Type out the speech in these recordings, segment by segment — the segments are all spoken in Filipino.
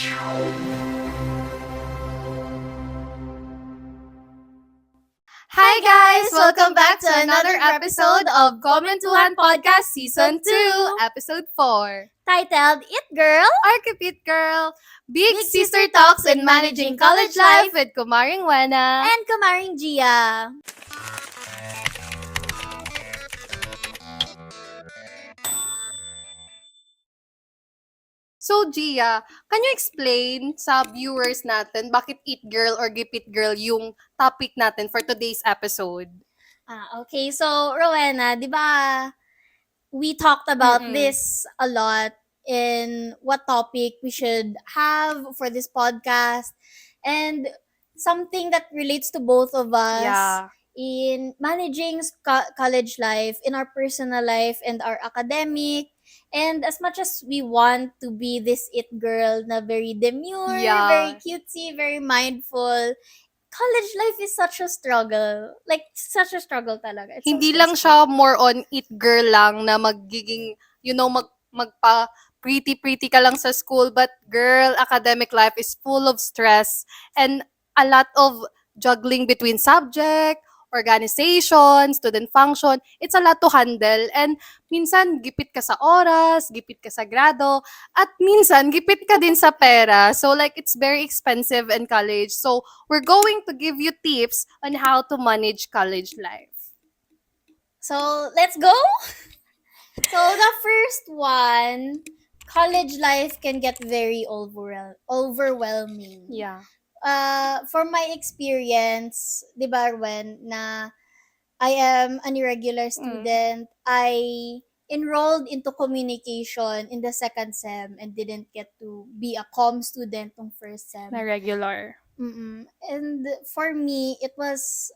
Hi guys! Welcome back to another episode of Komentuhan Podcast Season 2, Episode 4. Titled It Girl. Archipit Girl, Big Sister Talks in Managing College Life with Kumaring Wena. And Kumaring Gia. So Gia, can you explain sa viewers natin bakit It Girl or Gipit Girl yung topic natin for today's episode? Okay. So, Rowena, di ba we talked about Mm-mm. this a lot in what topic we should have for this podcast. And something that relates to both of us Yeah. in managing college life, in our personal life, and our academic. And as much as we want to be this it girl na very demure, Yeah. very cutesy, very mindful, college life is such a struggle. Like, such a struggle talaga. It's so Hindi lang stressful. siya more on it girl lang na magiging, magpa pretty ka lang sa school. But girl, academic life is full of stress and a lot of juggling between subject, organization, student function. It's a lot to handle. And minsan, gipit ka sa oras, gipit ka sa grado, at minsan, gipit ka din sa pera. So, like, it's very expensive in college. So, we're going to give you tips on how to manage college life. So, let's go! So, the first one, college life can get very overwhelming. Yeah. For my experience, di ba, Arwen, na I am an irregular student, I enrolled into communication in the second sem and didn't get to be a comm student ng first sem. Na regular. And for me, it was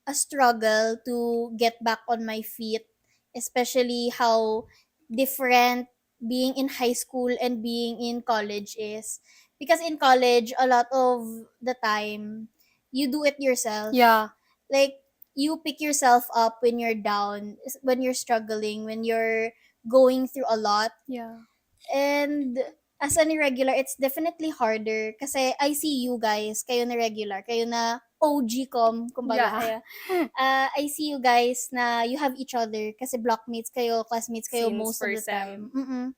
a struggle to get back on my feet, especially how different being in high school and being in college is. Because in college, a lot of the time, you do it yourself. Yeah. Like, you pick yourself up when you're down, when you're struggling, when you're going through a lot. Yeah. And as an irregular, it's definitely harder kasi I see you guys, kayo na regular, kayo na OG kumbaga Yeah. kayo. I see you guys na you have each other kasi blockmates kayo, classmates kayo Since most of the first sem. time.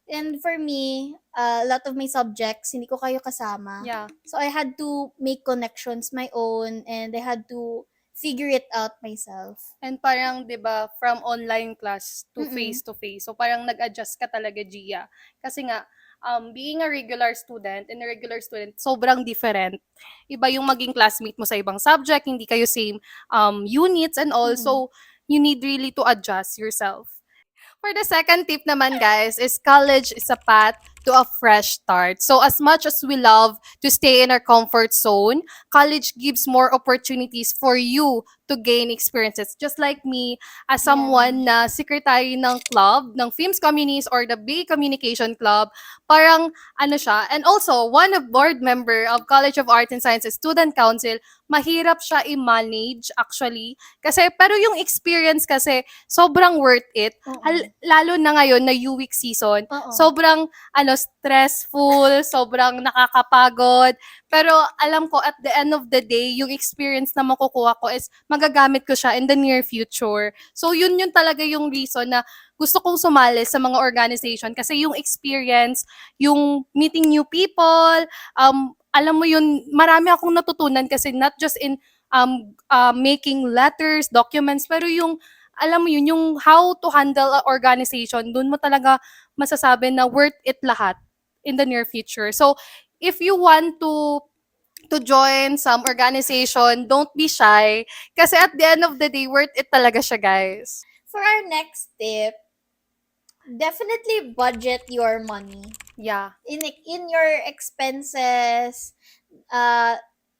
And for me, a lot of my subjects, hindi ko kayo kasama. Yeah. So I had to make connections my own and I had to figure it out myself. And parang, di ba, from online class to Mm-mm. face-to-face. So parang nag-adjust ka talaga, Gia. Kasi nga, being a regular student and a regular student, sobrang different. Iba yung maging classmate mo sa ibang subject, hindi kayo same units and all. Mm-mm. So, you need really to adjust yourself. For the second tip naman, guys, is college is a path to a fresh start. So as much as we love to stay in our comfort zone, college gives more opportunities for you to gain experiences. Just like me, as someone na secretary ng club, ng Films Communities or the Bay Communication Club, parang ano siya, and also one of board member of College of Arts and Sciences Student Council, mahirap siya i-manage actually. Kasi, pero yung experience kasi, sobrang worth it. Oo. Lalo na ngayon na UWIC season, Oo. sobrang stressful, sobrang nakakapagod. Pero alam ko at the end of the day, yung experience na makukuha ko is magagamit ko siya in the near future. So yun talaga yung reason na gusto kong sumali sa mga organization kasi yung experience, yung meeting new people, alam mo yun, marami akong natutunan kasi not just in making letters, documents, pero yung alam mo yun, yung how to handle an organization, dun mo talaga masasabi na worth it lahat in the near future. So, if you want to join some organization, don't be shy. Kasi at the end of the day, worth it talaga siya, guys. For our next tip, definitely budget your money. Yeah. In your expenses,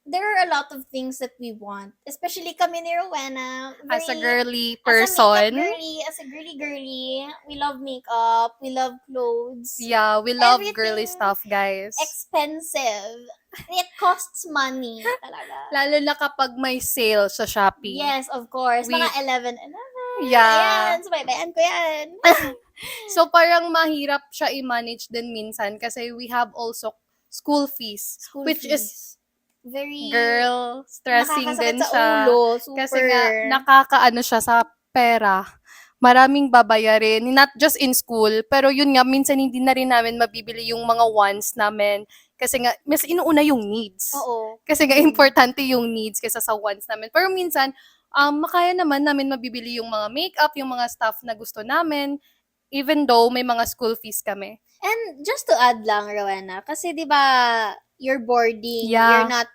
there are a lot of things that we want. Especially kami ni Rowena. As a girly As a person. as a girly, we love makeup, we love clothes. Yeah, we love Everything girly stuff, guys. Expensive. It costs money talaga. Lalo na kapag may sale sa Shopee. Yes, of course. We- Mga 11. Yeah. Ayan, subaybayan ko yan. So parang mahirap siya i-manage din minsan kasi we have also school fees. School Which is, fees. Very girl, stressing nakakasakit din sa siya. ulo. Super. Kasi nga, nakakaano siya sa pera. Maraming babayarin. Not just in school, pero yun nga, minsan hindi na rin namin mabibili yung mga wants namin. Kasi nga, mas inuuna yung needs. Oo. Kasi nga, Mm. importante yung needs kaysa sa wants namin. Pero minsan, makaya naman namin mabibili yung mga makeup, yung mga stuff na gusto namin, even though may mga school fees kami. And just to add lang, Rowena, kasi di ba you're boarding, Yeah. you're not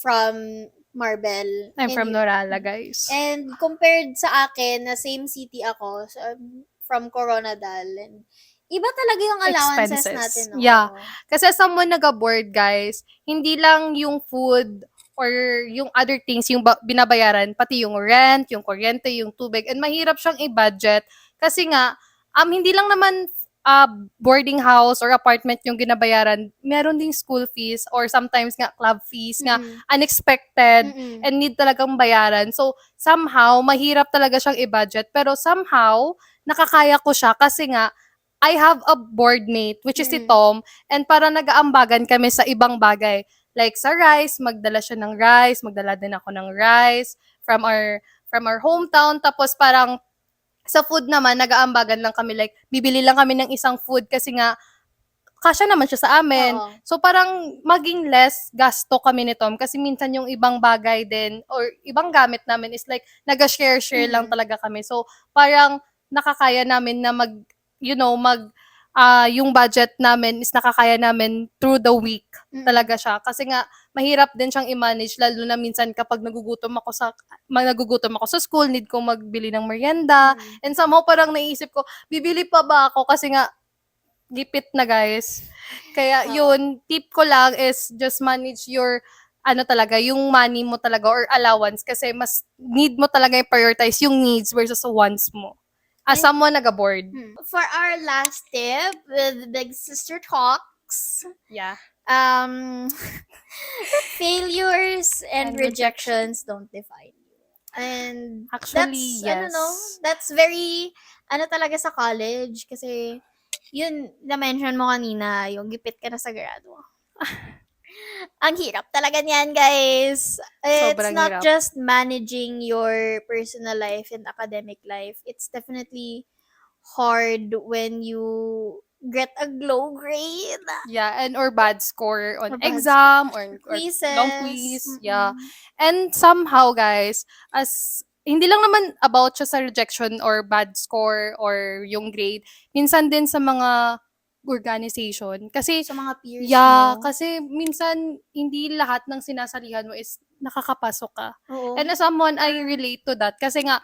from Marbel. I'm and from you- Norala, guys. And compared sa akin, na same city ako, so, from Coronadal, and iba talaga yung allowances Expenses. natin. No? Yeah. Kasi as someone nag-board, guys, hindi lang yung food or yung other things yung binabayaran, pati yung rent, yung kuryente, yung tubig, and mahirap siyang i-budget kasi nga, hindi lang naman boarding house or apartment yung ginabayaran, meron ding school fees or sometimes nga club fees nga Mm-mm. unexpected Mm-mm. and need talagang bayaran. So, somehow, mahirap talaga siyang i-budget. Pero somehow, nakakaya ko siya kasi nga, I have a board mate, which is si Mm. Tom, and para nag-aambagan kami sa ibang bagay. Like sa rice, magdala siya ng rice, magdala din ako ng rice from our hometown. Tapos parang sa food naman, nag-aambagan lang kami. Like, bibili lang kami ng isang food kasi nga, kasya naman siya sa amin. Oo. So parang maging less gasto kami ni Tom kasi minsan yung ibang bagay din or ibang gamit namin is like nag-share-share lang Mhm. talaga kami. So parang nakakaya namin na yung budget namin is nakakaya namin through the week Mm-mm. talaga siya. Kasi nga, mahirap din siyang i-manage lalo na minsan kapag nagugutom ako sa school, need ko magbili ng merienda. Mm. And somehow parang naisip ko, bibili pa ba ako kasi nga gipit na, guys. Kaya yun, tip ko lang is just manage your yung money mo talaga or allowance kasi mas need mo talaga i-prioritize yung needs versus wants mo. As And- someone nag-board. For our last tip with Big Sister Talks, Yeah. failures and And rejections don't define you. And Actually, yes. that's very, talaga sa college, kasi, yun, na-mention mo kanina, yung gipit ka na sa grado. Ang hirap talaga niyan, guys. It's Sobrang not hirap. just managing your personal life and academic life. It's definitely hard when you get a low grade. Yeah, and or bad score on Or bad exam or Quizzes. long quiz. Mm-mm. Yeah. And somehow, guys, hindi lang naman about siya sa rejection or bad score or yung grade. Minsan din sa mga organization. Kasi, Sa mga peers yeah, mo. kasi minsan hindi lahat ng sinasalihan mo is nakakapasok ka. Oo. And as someone, I relate to that. Kasi nga,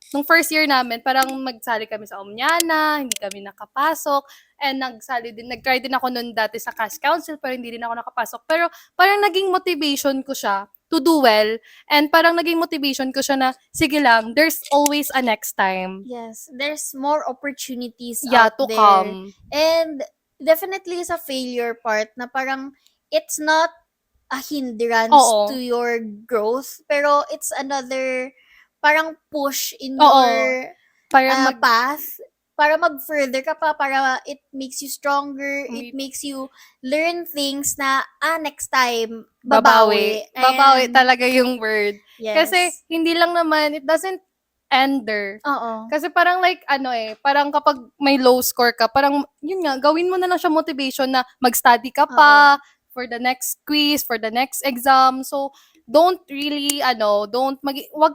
nung first year namin, parang magsali kami sa Omniana, hindi kami nakapasok. And nag-try din ako nun dati sa cash council, pero hindi din ako nakapasok. Pero parang naging motivation ko siya to do well. And parang naging motivation ko siya na, sige lang, there's always a next time. Yes, there's more opportunities Yeah, out to there. come. And definitely sa failure part na parang it's not a hindrance Oo. to your growth, pero it's another parang push in Oo. your Parang path para mag-further ka pa, para it makes you stronger, it makes you learn things na, next time, babawi. Babawi And- talaga yung word. Yes. Kasi hindi lang naman, it doesn't end there. Oo. Kasi parang parang kapag may low score ka, parang yun nga, gawin mo na lang siya motivation na mag-study ka pa for the next quiz, for the next exam. So, wag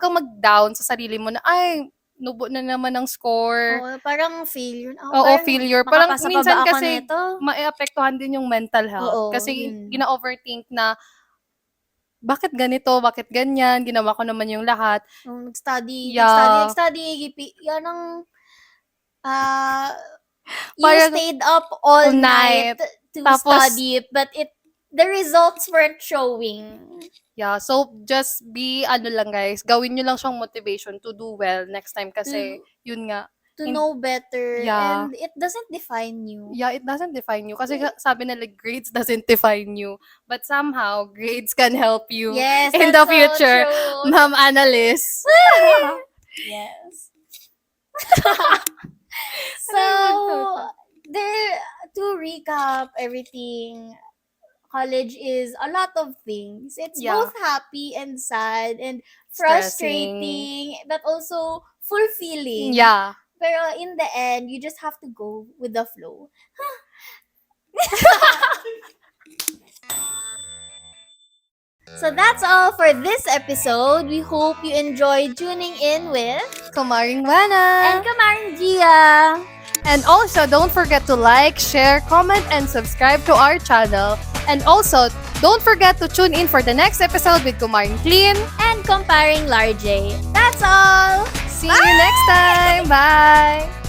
kang mag-down sa sarili mo na, ay, nubo na naman ang score. Oo, parang failure. Oo, failure. Parang makapasa pa minsan ba ako kasi nito? maapektuhan din yung mental health. Oo, Kasi yun. gina-overthink na, bakit ganito, bakit ganyan, ginawa ko naman yung lahat. Nag-study, Yeah. yan ang, you Parang stayed up all night. night to Tapos- study, but the results weren't showing. Yeah, so just be, lang guys, gawin nyo lang siyang motivation to do well next time kasi, yun nga, To know better, Yeah. and it doesn't define you. yeah, it doesn't define you. Kasi sabi nila, grades doesn't define you. But somehow, grades can help you Yes, in the that's so future. true. Ma'am Annalise. Yes. So, there, to recap everything, college is a lot of things. It's Yeah. both happy and sad and Stressing. frustrating, but also fulfilling. Yeah. Pero in the end, you just have to go with the flow. So that's all for this episode. We hope you enjoyed tuning in with Kumaring Wana. and Kamaring Gia. And also, don't forget to like, share, comment, and subscribe to our channel. And also, don't forget to tune in for the next episode with Kumaring Clean. And comparing Large. That's all. See you next time. Bye!